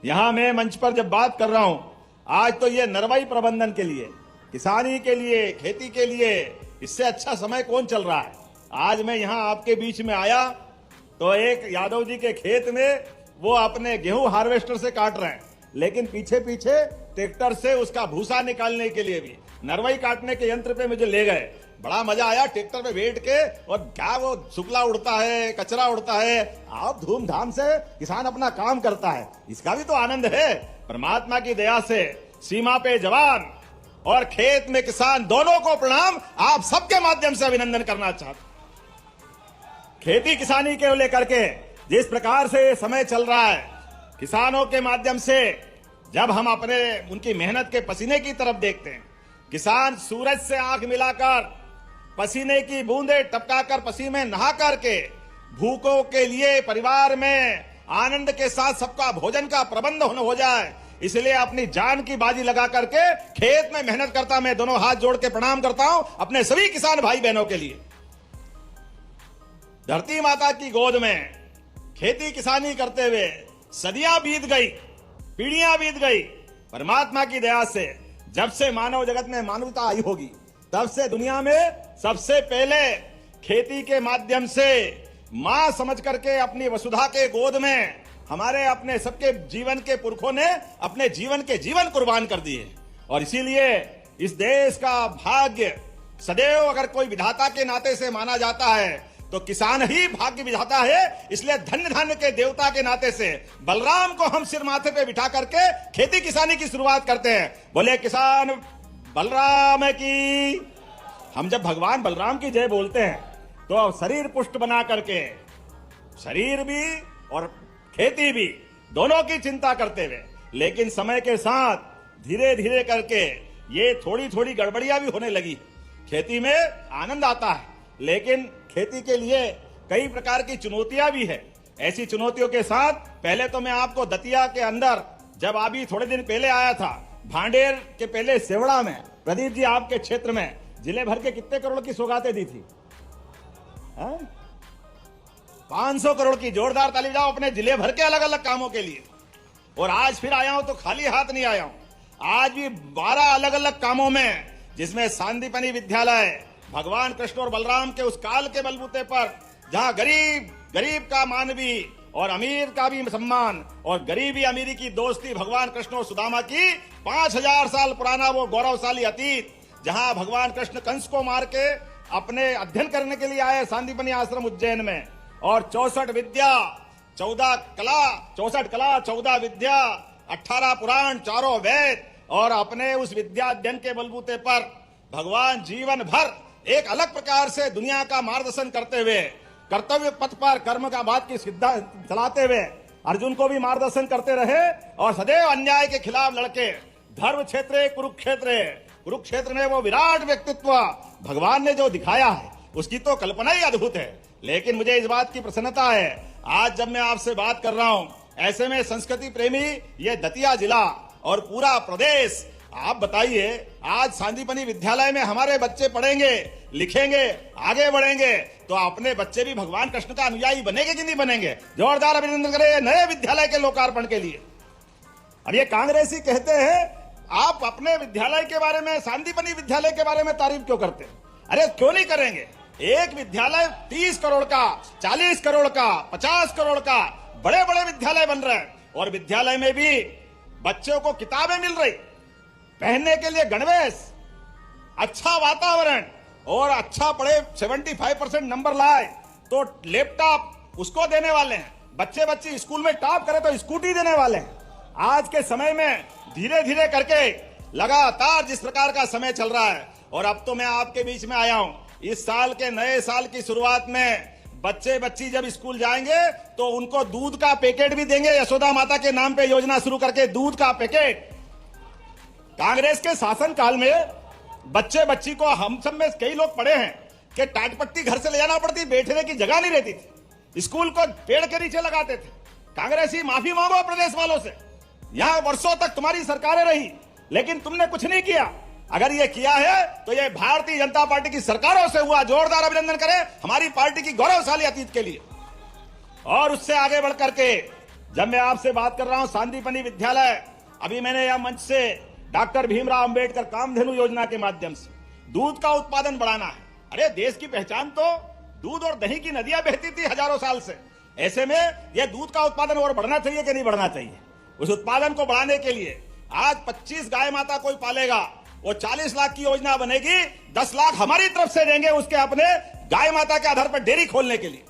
यहां मैं मंच पर जब बात कर रहा हूं, आज तो ये नरवाई प्रबंधन के लिए, किसानी के लिए, खेती के लिए इससे अच्छा समय कौन चल रहा है। आज मैं यहां आपके बीच में आया तो एक यादव जी के खेत में वो अपने गेहूं हार्वेस्टर से काट रहे हैं, लेकिन पीछे पीछे ट्रैक्टर से उसका भूसा निकालने के लिए भी नरवाई काटने के यंत्र पे मुझे ले गए। बड़ा मजा आया ट्रैक्टर पे बैठ के, और क्या वो शुक्ला उड़ता है, कचरा उड़ता है, आप धूमधाम से किसान अपना काम करता है, इसका भी तो आनंद है। परमात्मा की दया से सीमा पे जवान और खेत में किसान दोनों को प्रणाम, आप सबके माध्यम से अभिनंदन करना चाहता हूं। खेती किसानी के लेकर के जिस प्रकार से समय चल रहा है, किसानों के माध्यम से जब हम अपने उनकी मेहनत के पसीने की तरफ देखते हैं, किसान सूरज से आंख मिलाकर पसीने की बूंदें टपकाकर पसीने में नहा करके भूखों के लिए परिवार में आनंद के साथ सबका भोजन का प्रबंध हो जाए, इसलिए अपनी जान की बाजी लगा करके खेत में मेहनत करता मैं दोनों हाथ जोड़ के प्रणाम करता हूं अपने सभी किसान भाई बहनों के लिए। धरती माता की गोद में खेती किसानी करते हुए सदियां बीत गई, पीढ़ियां बीत गई। परमात्मा की दया से जब से मानव जगत में मानवता आई होगी, तब से दुनिया में सबसे पहले खेती के माध्यम से मां समझ करके अपनी वसुधा के गोद में हमारे अपने सबके जीवन के पुरखों ने अपने जीवन के जीवन कुर्बान कर दिए। और इसीलिए इस देश का भाग्य सदैव अगर कोई विधाता के नाते से माना जाता है तो किसान ही भाग्य विधाता है। इसलिए धन्य धन्य के देवता के नाते से बलराम को हम सिर माथे पे बिठा करके खेती किसानी की शुरुआत करते हैं। बोले किसान बलराम की। हम जब भगवान बलराम की जय बोलते हैं तो शरीर पुष्ट बना करके, शरीर भी और खेती भी दोनों की चिंता करते हुए, लेकिन समय के साथ धीरे धीरे करके ये थोड़ी थोड़ी गड़बड़ियां भी होने लगी। खेती में आनंद आता है, लेकिन खेती के लिए कई प्रकार की चुनौतियां भी है। ऐसी चुनौतियों के साथ पहले तो मैं आपको दतिया के अंदर जब अभी थोड़े दिन पहले आया था, भांडेर के पहले सेवड़ा में, प्रदीप जी आपके क्षेत्र में जिले भर के कितने करोड़ की सौगातें दी थी? 500 करोड़ की। जोरदार ताली बजाओ अपने जिले भर के अलग अलग कामों के लिए। और आज फिर आया हूं तो खाली हाथ नहीं आया हूं, आज भी 12 अलग अलग कामों में, जिसमें सांदीपनी विद्यालय भगवान कृष्ण और बलराम के उस काल के बलबूते पर, जहां गरीब का मानवी और अमीर का भी सम्मान, और गरीबी अमीरी की दोस्ती भगवान कृष्ण और सुदामा की 5000 साल पुराना वो गौरवशाली अतीत, जहां भगवान कृष्ण कंस को मार के अपने अध्ययन करने के लिए आए सांदीपनी आश्रम उज्जैन में, और 64 विद्या 14 कला 64 कला 14 विद्या 18 पुराण 4 वेद, और अपने उस विद्या अध्ययन के बलबूते पर भगवान जीवन भर एक अलग प्रकार से दुनिया का मार्गदर्शन करते हुए, कर्तव्य पथ पर कर्म का बात की सिद्धांत चलाते हुए अर्जुन को भी मार्गदर्शन करते रहे, और सदैव अन्याय के खिलाफ लड़के। धर्म क्षेत्र कुरुक्षेत्र में वो विराट व्यक्तित्व भगवान ने जो दिखाया है, उसकी तो कल्पना ही अद्भुत है। लेकिन मुझे इस बात की प्रसन्नता है, आज जब मैं आपसे बात कर रहा हूं, ऐसे में संस्कृति प्रेमी ये दतिया जिला और पूरा प्रदेश, आप बताइए, आज सांदीपनी विद्यालय में हमारे बच्चे पढ़ेंगे, लिखेंगे, आगे बढ़ेंगे, तो अपने बच्चे भी भगवान कृष्ण का अनुयायी बनेंगे कि नहीं बनेंगे? जोरदार अभिनंदन करें नए विद्यालय के लोकार्पण के लिए। अब ये कांग्रेसी कहते हैं आप अपने विद्यालय के बारे में, सांदीपनी विद्यालय के बारे में तारीफ क्यों करते हैं? अरे क्यों नहीं करेंगे? एक विद्यालय 30 करोड़ का, 40 करोड़ का, 50 करोड़ का, बड़े बड़े विद्यालय बन रहे हैं, और विद्यालय में भी बच्चों को किताबें मिल रही, पहनने के लिए गणवेश, अच्छा वातावरण, और अच्छा पढ़े 75% नंबर लाए तो लैपटॉप उसको देने वाले हैं। बच्चे स्कूल में टॉप करे तो स्कूटी देने वाले हैं। आज के समय में धीरे धीरे करके लगातार जिस प्रकार का समय चल रहा है, और अब तो मैं आपके बीच में आया हूं, इस साल के नए साल की शुरुआत में बच्ची जब स्कूल जाएंगे तो उनको दूध का पैकेट भी देंगे। यशोदा माता के नाम पे योजना शुरू करके दूध का पैकेट। कांग्रेस के शासन काल में बच्ची को, हम सब में कई लोग पढ़े हैं कि टाटपट्टी घर से ले जाना पड़ती, बैठने की जगह नहीं रहती थी, स्कूल को पेड़ के नीचे लगाते थे। कांग्रेसी माफी मांगो प्रदेश वालों से, यहां वर्षों तक तुम्हारी सरकारें रही, लेकिन तुमने कुछ नहीं किया। अगर ये किया है तो ये भारतीय जनता पार्टी की सरकारों से हुआ। जोरदार अभिनंदन करें हमारी पार्टी की गौरवशाली अतीत के लिए। और उससे आगे बढ़ करके जब मैं आपसे बात कर रहा हूं सांदीपनि विद्यालय, अभी मैंने यह मंच से डॉक्टर भीमराव अंबेडकर कामधेनु योजना के माध्यम से दूध का उत्पादन बढ़ाना है। अरे देश की पहचान तो दूध और दही की नदियां बहती थी हजारों साल से। ऐसे में यह दूध का उत्पादन और बढ़ना चाहिए कि नहीं बढ़ना चाहिए? उस उत्पादन को बढ़ाने के लिए आज 25 गाय माता कोई पालेगा, वो 40 लाख की योजना बनेगी, 10 लाख हमारी तरफ से देंगे उसके अपने गाय माता के आधार पर डेयरी खोलने के लिए।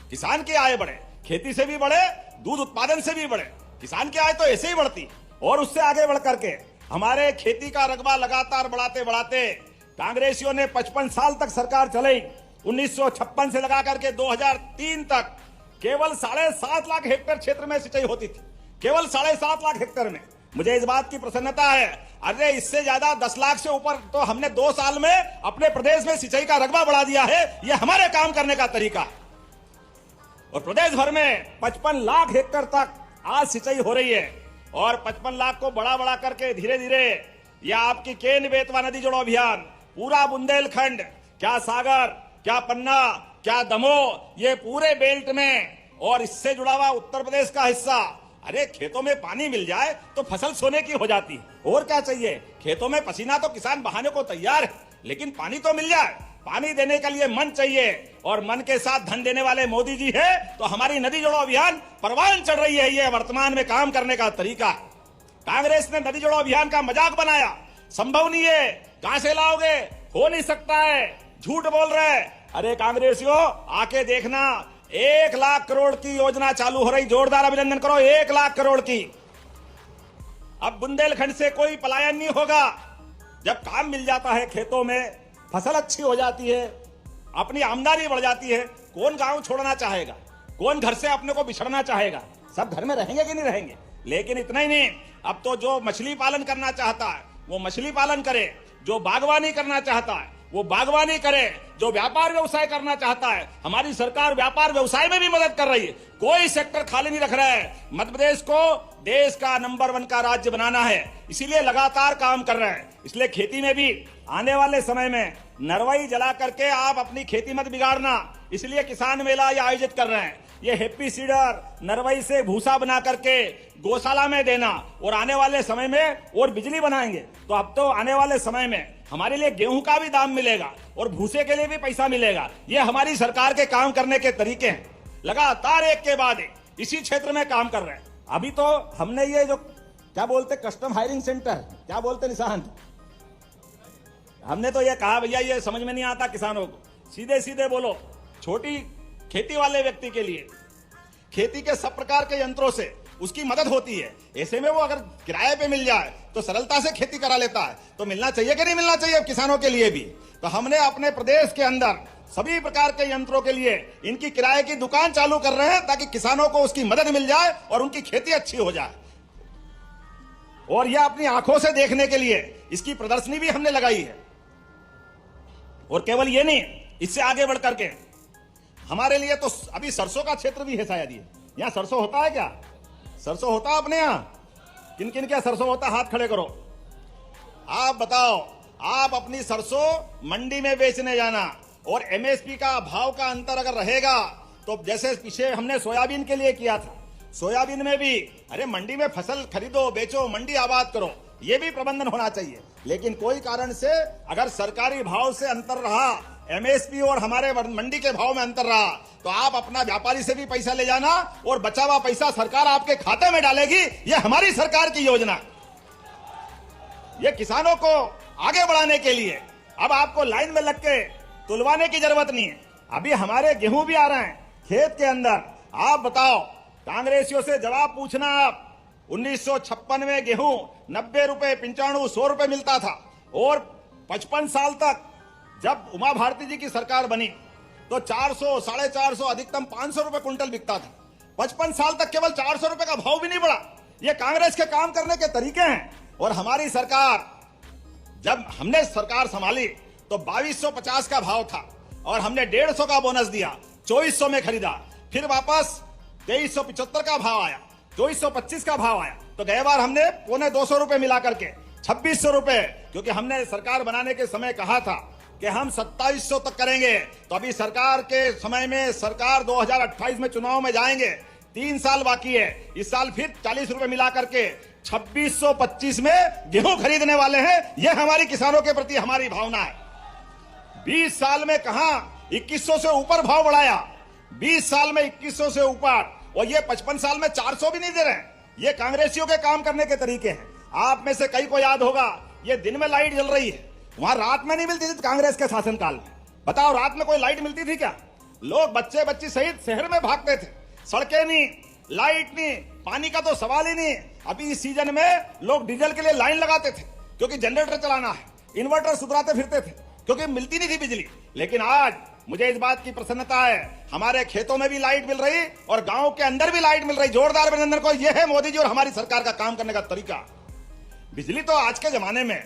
किसान की आय बढ़े, खेती से भी बढ़े, दूध उत्पादन से भी बढ़े। किसान की आय तो ऐसे ही बढ़ती और उससे आगे बढ़ करके हमारे खेती का रकबा लगातार बढ़ाते बढ़ाते कांग्रेसियों ने 55 साल तक सरकार चलाई। 1956 से लगा करके 2003 तक केवल 7.5 लाख हेक्टेयर क्षेत्र में सिंचाई होती थी, केवल 7.5 लाख हेक्टेयर में। मुझे इस बात की प्रसन्नता है, अरे इससे ज्यादा 10 लाख से ऊपर तो हमने 2 साल में अपने प्रदेश में सिंचाई का रकबा बढ़ा दिया है। यह हमारे काम करने का तरीका है। और प्रदेश भर में 55 लाख हेक्टेयर तक आज सिंचाई हो रही है और 55 लाख को बढ़ा करके धीरे धीरे यह आपकी केन बेतवा नदी जोड़ो अभियान, पूरा बुंदेलखंड, क्या सागर, क्या पन्ना, क्या दमोह, ये पूरे बेल्ट में और इससे जुड़ा हुआ उत्तर प्रदेश का हिस्सा। अरे खेतों में पानी मिल जाए तो फसल सोने की हो जाती है। और क्या चाहिए? खेतों में पसीना तो किसान बहाने को तैयार है, लेकिन पानी तो मिल जाए। पानी देने के लिए मन चाहिए और मन के साथ धन देने वाले मोदी जी है तो हमारी नदी जोड़ो अभियान परवान चढ़ रही है। ये वर्तमान में काम करने का तरीका है। कांग्रेस ने नदी जोड़ो अभियान का मजाक बनाया, संभव नहीं है, कहां से लाओगे, हो नहीं सकता है, झूठ बोल रहे हैं। अरे कांग्रेसियों आके देखना, 1 लाख करोड़ की योजना चालू हो रही, जोरदार अभिनंदन करो, 1 लाख करोड़ की। अब बुंदेलखंड से कोई पलायन नहीं होगा। जब काम मिल जाता है, खेतों में फसल अच्छी हो जाती है, अपनी आमदनी बढ़ जाती है, कौन गांव छोड़ना चाहेगा? कौन घर से अपने को बिछड़ना चाहेगा? सब घर में रहेंगे कि नहीं रहेंगे? लेकिन इतना ही नहीं, अब तो जो मछली पालन करना चाहता है वो मछली पालन करे, जो बागवानी करना चाहता है वो बागवानी करे, जो व्यापार व्यवसाय करना चाहता है, हमारी सरकार व्यापार व्यवसाय में भी मदद कर रही है। कोई सेक्टर खाली नहीं रख रहा है। मध्य प्रदेश को देश का नंबर 1 का राज्य बनाना है, इसीलिए लगातार काम कर रहे हैं। इसलिए खेती में भी आने वाले समय में नरवाई जला करके आप अपनी खेती मत बिगाड़ना, इसलिए किसान मेला ये आयोजित कर रहे हैं। ये हैप्पी सीडर नरवाई से भूसा बना करके गौशाला में देना और आने वाले समय में और बिजली बनाएंगे तो अब तो आने वाले समय में हमारे लिए गेहूं का भी दाम मिलेगा और भूसे के लिए भी पैसा मिलेगा। ये हमारी सरकार के काम करने के तरीके हैं। लगातार एक के बाद एक इसी क्षेत्र में काम कर रहे हैं। अभी तो हमने ये जो क्या बोलते कस्टम हायरिंग सेंटर, क्या बोलते निशांत, हमने तो ये कहा भैया ये समझ में नहीं आता किसानों को, सीधे सीधे बोलो। छोटी खेती वाले व्यक्ति के लिए खेती के सब प्रकार के यंत्रों से उसकी मदद होती है। ऐसे में वो अगर किराए पे मिल जाए तो सरलता से खेती करा लेता है। तो मिलना चाहिए कि नहीं मिलना चाहिए किसानों के लिए भी? तो हमने अपने प्रदेश के अंदर सभी प्रकार के यंत्रों के लिए इनकी किराए की दुकान चालू कर रहे हैं ताकि किसानों को उसकी मदद मिल जाए और उनकी खेती अच्छी हो जाए। और यह अपनी आंखों से देखने के लिए इसकी प्रदर्शनी भी हमने लगाई है। और केवल ये नहीं, इससे आगे बढ़ करके हमारे लिए तो अभी सरसों का क्षेत्र भी है शायद। ये यहाँ सरसों होता है क्या? सरसों होता है अपने यहाँ? किन किन क्या सरसों होता है? हाथ खड़े करो। आप बताओ, आप अपनी सरसों मंडी में बेचने जाना और एमएसपी का भाव का अंतर अगर रहेगा तो जैसे पीछे हमने सोयाबीन के लिए किया था, सोयाबीन में भी अरे मंडी में फसल खरीदो, बेचो, मंडी आबाद करो, ये भी प्रबंधन होना चाहिए। लेकिन कोई कारण से अगर सरकारी भाव से अंतर रहा, एमएसपी और हमारे मंडी के भाव में अंतर रहा, तो आप अपना व्यापारी से भी पैसा ले जाना और बचा हुआ पैसा सरकार आपके खाते में डालेगी। ये हमारी सरकार की योजना, ये किसानों को आगे बढ़ाने के लिए। अब आपको लाइन में लग के तुलवाने की जरूरत नहीं है। अभी हमारे गेहूं भी आ रहे हैं खेत के अंदर। आप बताओ, कांग्रेसियों से जवाब पूछना आप, 1956 में गेहूं 90 रुपए, 95, 100 रुपए मिलता था और 55 साल तक जब उमा भारती जी की सरकार बनी तो 400, 450, अधिकतम 500 रुपए कुंटल बिकता था। 55 साल तक केवल 400 रुपए का भाव भी नहीं बढ़ा। ये कांग्रेस के काम करने के तरीके हैं। और हमारी सरकार, जब हमने सरकार संभाली तो 2250 का भाव था और हमने 150 का बोनस दिया, 2400 में खरीदा। फिर वापस 2375 का भाव आया, 2425 का भाव आया, तो गए बार हमने 250 रुपए मिला करके 2600 रुपए, क्योंकि हमने सरकार बनाने के समय कहा था कि हम 2700 तक करेंगे। तो अभी सरकार के समय में सरकार 2028 में चुनाव में जाएंगे, 3 साल बाकी है। इस साल फिर 40 रुपए मिला करके 2625 में गेहूं खरीदने वाले हैं। यह हमारी किसानों के प्रति हमारी भावना है। 20 साल में कहां 2100 से ऊपर भाव बढ़ाया, 20 साल में 2100 से ऊपर, और ये 55 साल में 400 भी नहीं दे रहे हैं। ये कांग्रेसियों के काम करने के तरीके हैं। आप में से कई को याद होगा, ये दिन में लाइट जल रही है, वहां रात में नहीं मिलती थी कांग्रेस के शासनकाल में। बताओ रात में कोई लाइट मिलती थी क्या? लोग बच्चे बच्ची सहित शहर में भागते थे। सड़कें नहीं, लाइट नहीं, पानी का तो सवाल ही नहीं। अभी इस सीजन में लोग डीजल के लिए लाइन लगाते थे क्योंकि जनरेटर चलाना है, इन्वर्टर सुधराते फिरते थे क्योंकि मिलती नहीं थी बिजली। लेकिन आज मुझे इस बात की प्रसन्नता है, हमारे खेतों में भी लाइट मिल रही और गांव के अंदर भी लाइट मिल रही। जोरदार अभिनंदन को। यह है मोदी जी और हमारी सरकार का काम करने का तरीका। बिजली तो आज के जमाने में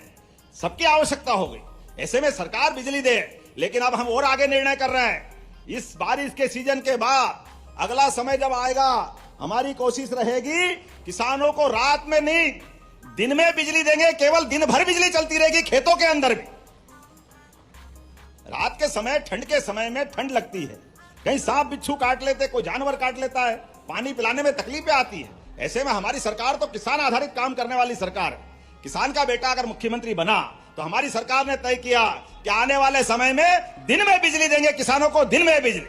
सबकी आवश्यकता हो गई, ऐसे में सरकार बिजली दे। लेकिन अब हम और आगे निर्णय कर रहे हैं। इस बारिश के सीजन के बाद अगला समय जब आएगा, हमारी कोशिश रहेगी किसानों को रात में नहीं दिन में बिजली देंगे। केवल दिन भर बिजली चलती रहेगी खेतों के अंदर भी। रात के समय, ठंड के समय में ठंड लगती है, कहीं सांप बिच्छू काट लेते, कोई जानवर काट लेता है, पानी पिलाने में तकलीफें आती है। ऐसे में हमारी सरकार तो किसान आधारित काम करने वाली सरकार है। किसान का बेटा अगर मुख्यमंत्री बना तो हमारी सरकार ने तय किया कि आने वाले समय में दिन में बिजली देंगे किसानों को, दिन में बिजली।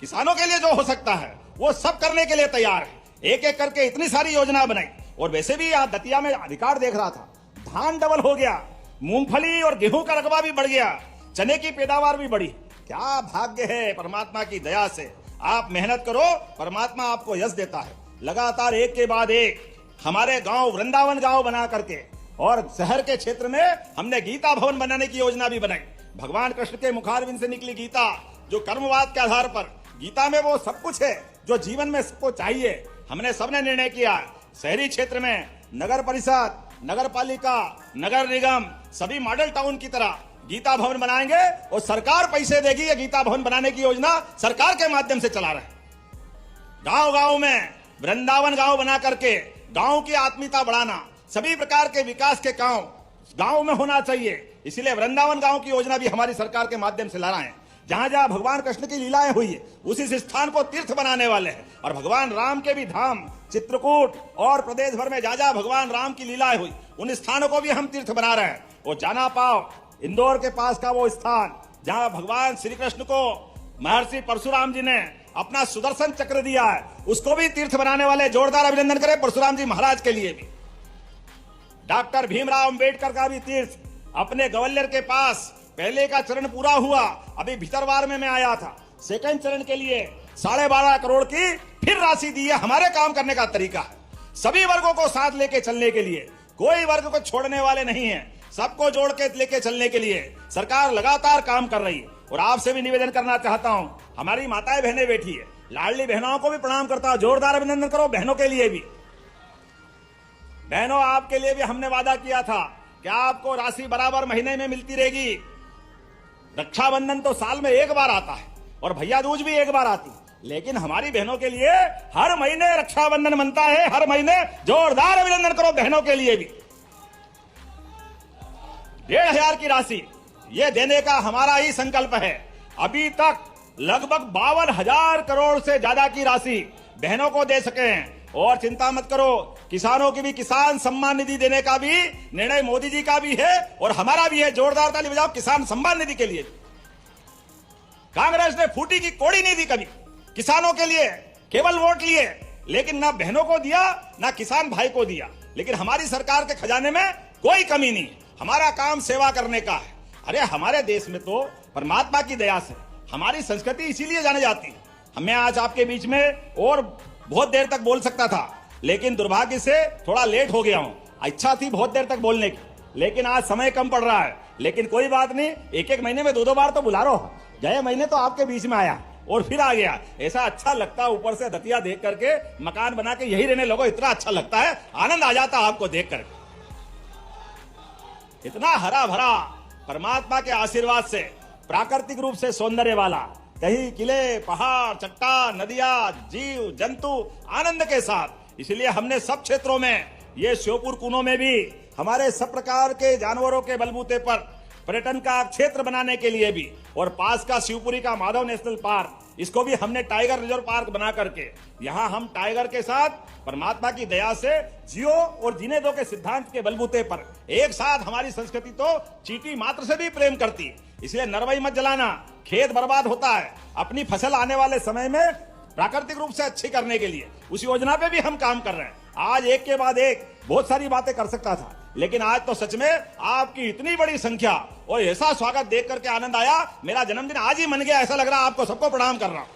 किसानों के लिए जो हो सकता है वो सब करने के लिए तैयार है। एक एक करके इतनी सारी योजना बनाई। और वैसे भी यहाँ दतिया में अधिकार देख रहा था, धान डबल हो गया, मूंगफली और गेहूं का रकबा भी बढ़ गया, चने की पैदावार भी बढ़ी। क्या भाग्य है परमात्मा की दया से। आप मेहनत करो, परमात्मा आपको यश देता है। लगातार एक के बाद एक हमारे गांव वृंदावन गांव बना करके, और शहर के क्षेत्र में हमने गीता भवन बनाने की योजना भी बनाई। भगवान कृष्ण के मुखारविंद से निकली गीता, जो कर्मवाद के आधार पर, गीता में वो सब कुछ है जो जीवन में सबको चाहिए। हमने सबने निर्णय किया शहरी क्षेत्र में नगर परिषद, नगर पालिका, नगर निगम सभी मॉडल टाउन की तरह गीता भवन बनाएंगे और सरकार पैसे देगी। ये गीता भवन बनाने की योजना सरकार के माध्यम से चला रहे। गांव गांव में वृंदावन गांव बना करके गांव की आत्मीयता बढ़ाना, सभी प्रकार के विकास के काम गांव में होना चाहिए। इसलिए वृंदावन गांव की योजना भी हमारी सरकार के माध्यम से ला रहे हैं। जहां जहां भगवान कृष्ण की लीलाएं हुई है उसी स्थान को तीर्थ बनाने वाले हैं। और भगवान राम के भी धाम चित्रकूट और प्रदेश भर में जहां जहां भगवान राम की लीलाएं हुई उन स्थानों को भी हम तीर्थ बना रहे हैं। वो जाना पाव इंदौर के पास का वो स्थान जहां भगवान श्री कृष्ण को महर्षि परशुराम जी ने अपना सुदर्शन चक्र दिया है, उसको भी तीर्थ बनाने वाले। जोरदार अभिनंदन करें परशुराम जी महाराज के लिए भी। डॉक्टर भीमराव अंबेडकर का भी तीर्थ अपने ग्वालियर के पास पहले का चरण पूरा हुआ, अभी भीतरवार में मैं आया था। सेकंड चरण के लिए 12.5 करोड़ की फिर राशि दी है। हमारे काम करने का तरीका है सभी वर्गों को साथ लेके चलने के लिए, कोई वर्ग को छोड़ने वाले नहीं है, सबको जोड़ के लेके चलने के लिए सरकार लगातार काम कर रही है। और आपसे भी निवेदन करना चाहता हूं, हमारी माताएं बहनें बैठी है, लाडली बहनों को भी प्रणाम करता हूं। जोरदार अभिनंदन करो बहनों के लिए भी। बहनों, आपके लिए भी हमने वादा किया था कि आपको राशि बराबर महीने में मिलती रहेगी। रक्षाबंधन तो साल में एक बार आता है और भैया दूज भी एक बार आती है, लेकिन हमारी बहनों के लिए हर महीने रक्षाबंधन बनता है, हर महीने। जोरदार अभिनंदन करो बहनों के लिए भी। 1,500 की राशि ये देने का हमारा ही संकल्प है। अभी तक लगभग 52,000 करोड़ से ज्यादा की राशि बहनों को दे सके हैं। और चिंता मत करो, किसानों की भी किसान सम्मान निधि देने का भी निर्णय मोदी जी का भी है और हमारा भी है। जोरदार ताली बजाओ किसान सम्मान निधि के लिए। कांग्रेस ने फूटी की कोड़ी नहीं दी कभी किसानों के लिए, केवल वोट लिए, लेकिन ना बहनों को दिया ना किसान भाई को दिया। लेकिन हमारी सरकार के खजाने में कोई कमी नहीं, हमारा काम सेवा करने का है। अरे हमारे देश में तो परमात्मा की दया से हमारी संस्कृति इसीलिए जानी जाती है। मैं आज आपके बीच में और बहुत देर तक बोल सकता था, लेकिन दुर्भाग्य से थोड़ा लेट हो गया हूं। इच्छा थी बहुत देर तक बोलने की, लेकिन आज समय कम पड़ रहा है। लेकिन कोई बात नहीं, एक महीने में 2 बार तो बुला रहा हूं। गए महीने तो आपके बीच में आया और फिर आ गया। ऐसा अच्छा लगता है, ऊपर से दतिया देख करके, मकान बना के यही रहने लोगों, इतना अच्छा लगता है, आनंद आ जाता आपको देख करके। इतना हरा भरा परमात्मा के आशीर्वाद से, प्राकृतिक रूप से सौंदर्य वाला, कहीं किले, पहाड़, चट्टान, नदियां, जीव जंतु आनंद के साथ। इसलिए हमने सब क्षेत्रों में, ये श्योपुर कूनो में भी हमारे सब प्रकार के जानवरों के बलबूते पर पर्यटन का क्षेत्र बनाने के लिए भी, और पास का शिवपुरी का माधव नेशनल पार्क, इसको भी हमने टाइगर रिजर्व पार्क बना करके यहां हम टाइगर के साथ परमात्मा की दया से जियो और जीने दो के सिद्धांत के बलबूते पर एक साथ हमारी संस्कृति तो चींटी मात्र से भी प्रेम करती है। इसलिए नरवई मत जलाना, खेत बर्बाद होता है। अपनी फसल आने वाले समय में प्राकृतिक रूप से अच्छी करने के लिए उस योजना पे भी हम काम कर रहे हैं। आज एक के बाद एक बहुत सारी बातें कर सकता था, लेकिन आज तो सच में आपकी इतनी बड़ी संख्या और ऐसा स्वागत देख करके आनंद आया। मेरा जन्मदिन आज ही मन गया, ऐसा लग रहा है आपको सबको प्रणाम कर रहा हूं।